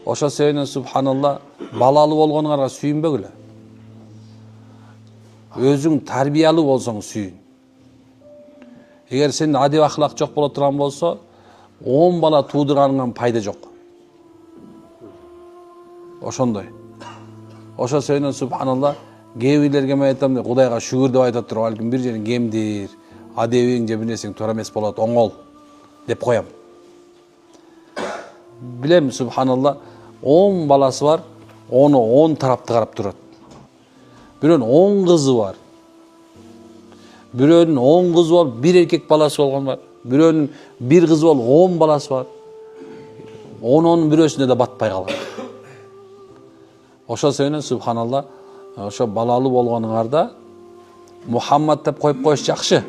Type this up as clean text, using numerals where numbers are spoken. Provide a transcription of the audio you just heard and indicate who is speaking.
Speaker 1: Ошо себептен субханалла балалы болгонуңарга сүйүнбөгүлө. Өзүң тарбиялуу болсоң сүйүн. Эгер сен адеп ахлак жок боло турган болсо, 10 бала туудурганыңан пайда жок. Ошондой. Ошо себептен субханалла кээ бирлерге мен айтам, Кудайга шүгүр деп айтат туруп, балким бир жерин кемдир, адебиң же бир нерсең туура эмес болот, оңол деп коям. Билем субханалла 10 баласы бар, оны 10 тарапты карап турат. Бирөөнүн 10 кызы бар. Бирөөнүн 10 кызы болуп, бир эркек баласы болгон бар. Бирөөнүн бир кызы болуп, 10 баласы бар. Онун бирөөсүнө да батпай калган. Ошо себептен субханалла, ошо балалуу болгонуңарда Мухаммад деп коюп коюш жакшы.